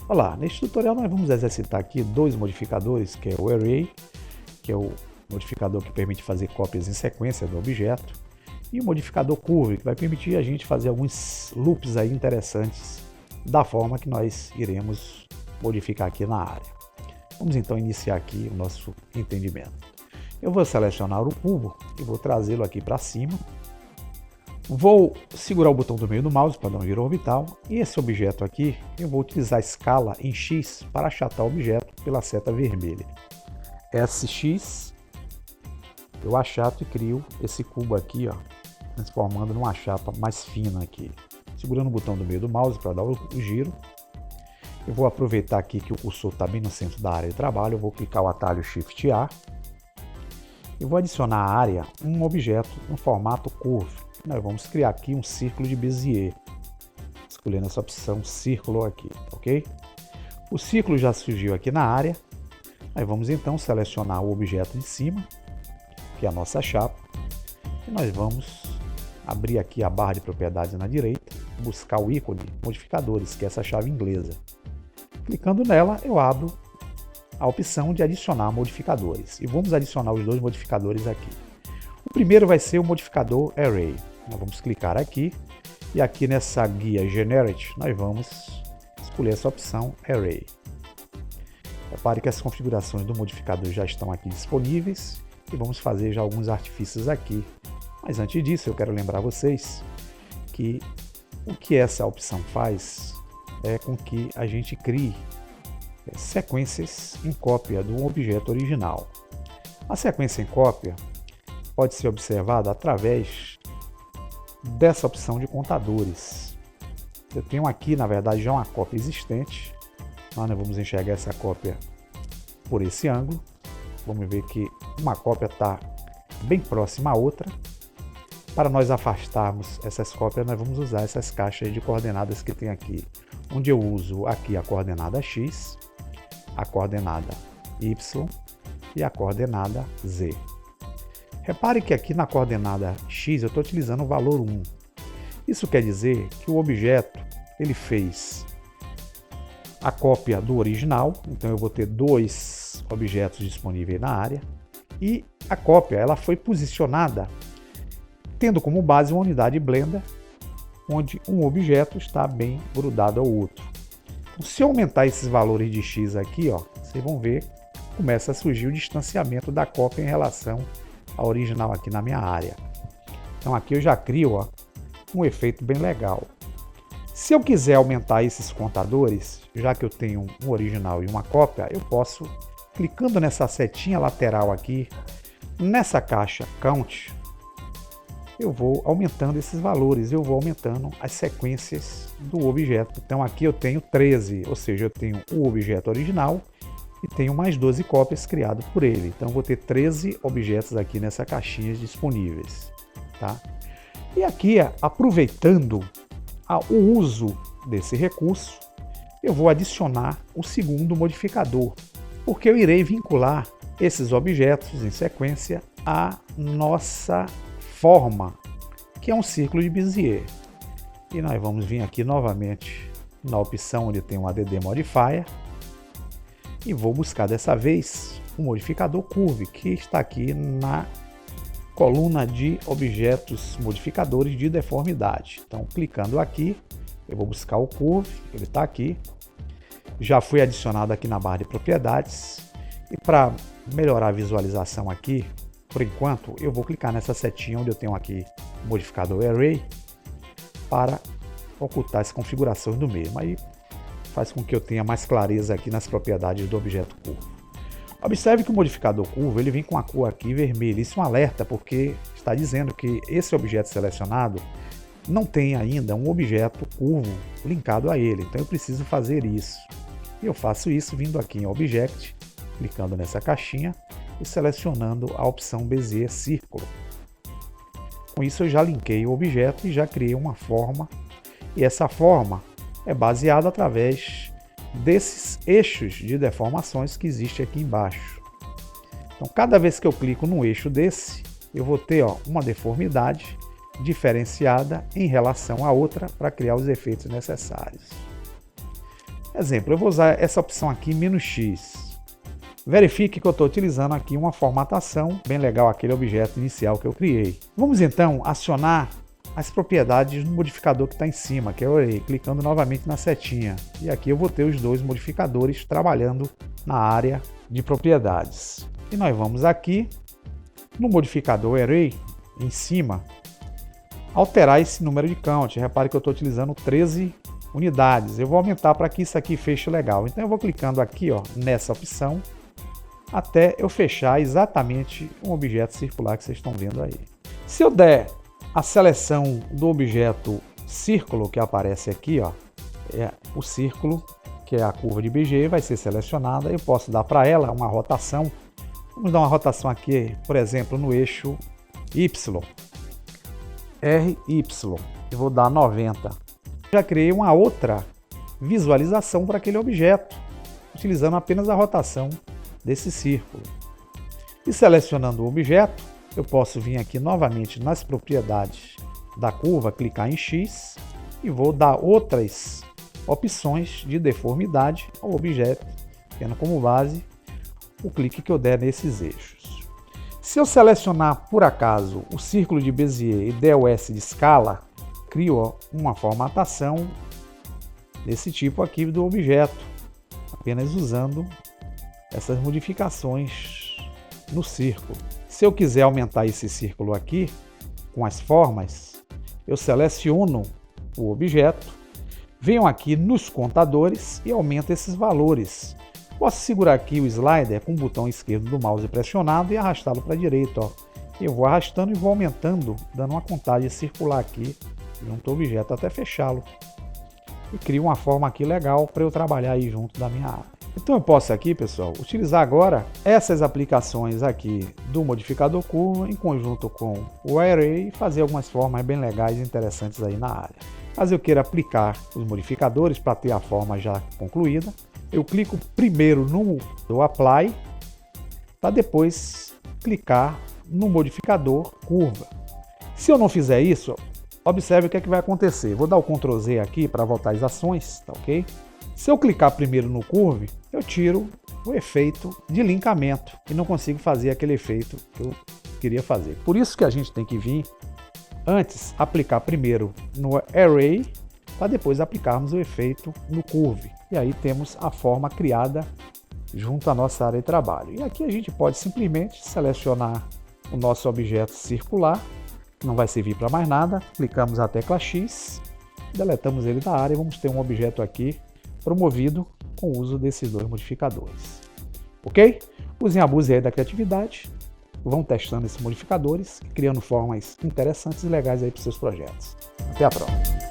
Olá, neste tutorial nós vamos exercitar aqui dois modificadores, que é o Array, que é o modificador que permite fazer cópias em sequência do objeto, e o modificador Curve, que vai permitir a gente fazer alguns loops aí interessantes da forma que nós iremos modificar aqui na área. Vamos então iniciar aqui o nosso entendimento. Eu vou selecionar o cubo e vou trazê-lo aqui para cima. Vou segurar o botão do meio do mouse para dar um giro orbital, e esse objeto aqui eu vou utilizar a escala em X para achatar o objeto pela seta vermelha. SX, eu achato e crio esse cubo aqui, ó, transformando numa chapa mais fina aqui. Segurando o botão do meio do mouse para dar o giro, eu vou aproveitar aqui que o cursor está bem no centro da área de trabalho, eu vou clicar o atalho Shift A e vou adicionar à área um objeto no formato Curve. Nós vamos criar aqui um círculo de Bézier, escolhendo essa opção círculo aqui, ok? O círculo já surgiu aqui na área. Nós vamos então selecionar o objeto de cima, que é a nossa chapa, e nós vamos abrir aqui a barra de propriedades na direita, buscar o ícone modificadores, que é essa chave inglesa. Clicando nela, eu abro a opção de adicionar modificadores, e vamos adicionar os dois modificadores aqui. O primeiro vai ser o modificador Array. Nós vamos clicar aqui e aqui nessa guia Generate nós vamos escolher essa opção Array. Repare que as configurações do modificador já estão aqui disponíveis e vamos fazer já alguns artifícios aqui. Mas antes disso eu quero lembrar vocês que o que essa opção faz é com que a gente crie sequências em cópia do objeto original. A sequência em cópia pode ser observada através dessa opção de contadores. Eu tenho aqui, na verdade, já uma cópia existente. Nós vamos enxergar essa cópia por esse ângulo. Vamos ver que uma cópia está bem próxima à outra. Para nós afastarmos essas cópias, nós vamos usar essas caixas de coordenadas que tem aqui, onde eu uso aqui a coordenada X, a coordenada Y e a coordenada Z. Repare que aqui na coordenada X eu estou utilizando o valor 1. Isso quer dizer que o objeto ele fez a cópia do original, então eu vou ter dois objetos disponíveis na área, e a cópia ela foi posicionada tendo como base uma unidade Blender, onde um objeto está bem grudado ao outro. Então, se eu aumentar esses valores de X aqui, ó, vocês vão ver que começa a surgir o distanciamento da cópia em relação a original aqui na minha área. Então aqui eu já crio, ó, um efeito bem legal. Se eu quiser aumentar esses contadores, já que eu tenho um original e uma cópia, eu posso, clicando nessa setinha lateral aqui, nessa caixa Count, eu vou aumentando esses valores, eu vou aumentando as sequências do objeto. Então aqui eu tenho 13, ou seja, eu tenho o objeto original e tenho mais 12 cópias criadas por ele. Então vou ter 13 objetos aqui nessa caixinha disponíveis. Tá? E aqui, aproveitando o uso desse recurso, eu vou adicionar o segundo modificador, porque eu irei vincular esses objetos em sequência à nossa forma, que é um círculo de Bézier. E nós vamos vir aqui novamente na opção onde tem um ADD Modifier, e vou buscar dessa vez o modificador Curve, que está aqui na coluna de objetos modificadores de deformidade. Então, clicando aqui, eu vou buscar o Curve, ele está aqui. Já foi adicionado aqui na barra de propriedades. E para melhorar a visualização aqui, por enquanto, eu vou clicar nessa setinha onde eu tenho aqui o modificador Array para ocultar as configurações do mesmo. Aí faz com que eu tenha mais clareza aqui nas propriedades do objeto curvo. Observe que o modificador curvo ele vem com a cor aqui vermelha. Isso é um alerta porque está dizendo que esse objeto selecionado não tem ainda um objeto curvo linkado a ele. Então eu preciso fazer isso. E eu faço isso vindo aqui em Object, clicando nessa caixinha e selecionando a opção Bézier Círculo. Com isso eu já linkei o objeto e já criei uma forma. E essa forma é baseado através desses eixos de deformações que existem aqui embaixo. Então, cada vez que eu clico no eixo desse, eu vou ter uma deformidade diferenciada em relação à outra para criar os efeitos necessários. Exemplo, eu vou usar essa opção aqui, "-x". Verifique que eu estou utilizando aqui uma formatação bem legal, aquele objeto inicial que eu criei. Vamos então acionar as propriedades do modificador que está em cima, que é o Array, clicando novamente na setinha. E aqui eu vou ter os dois modificadores trabalhando na área de propriedades. E nós vamos aqui no modificador Array, em cima, alterar esse número de count. Repare que eu estou utilizando 13 unidades. Eu vou aumentar para que isso aqui feche legal. Então eu vou clicando aqui, ó, nessa opção, até eu fechar exatamente um objeto circular que vocês estão vendo aí. Se eu der a seleção do objeto círculo que aparece aqui, ó, é o círculo, que é a curva de BG, vai ser selecionada. Eu posso dar para ela uma rotação. Vamos dar uma rotação aqui, por exemplo, no eixo Y, RY. Eu vou dar 90. Já criei uma outra visualização para aquele objeto, utilizando apenas a rotação desse círculo. E selecionando o objeto, eu posso vir aqui novamente nas propriedades da curva, clicar em X e vou dar outras opções de deformidade ao objeto, tendo como base o clique que eu der nesses eixos. Se eu selecionar por acaso o círculo de Bézier e der o S de escala, crio uma formatação desse tipo aqui do objeto, apenas usando essas modificações no círculo. Se eu quiser aumentar esse círculo aqui com as formas, eu seleciono o objeto, venho aqui nos contadores e aumento esses valores. Posso segurar aqui o slider com o botão esquerdo do mouse pressionado e arrastá-lo para a direita. Ó. Eu vou arrastando e vou aumentando, dando uma contagem circular aqui junto ao objeto até fechá-lo. E crio uma forma aqui legal para eu trabalhar aí junto da minha área. Então eu posso aqui, pessoal, utilizar agora essas aplicações aqui do modificador curva em conjunto com o Array e fazer algumas formas bem legais e interessantes aí na área. Caso eu queira aplicar os modificadores para ter a forma já concluída, eu clico primeiro no Apply, para depois clicar no modificador curva. Se eu não fizer isso, observe o que é que vai acontecer. Vou dar o Ctrl Z aqui para voltar às ações, tá ok? Se eu clicar primeiro no Curve, eu tiro o efeito de linkamento e não consigo fazer aquele efeito que eu queria fazer. Por isso que a gente tem que vir antes aplicar primeiro no Array, para depois aplicarmos o efeito no Curve. E aí temos a forma criada junto à nossa área de trabalho. E aqui a gente pode simplesmente selecionar o nosso objeto circular, que não vai servir para mais nada, clicamos a tecla X, deletamos ele da área e vamos ter um objeto aqui promovido com o uso desses dois modificadores. Ok? Usem a abuse aí da criatividade, vão testando esses modificadores, criando formas interessantes e legais aí para os seus projetos. Até a próxima!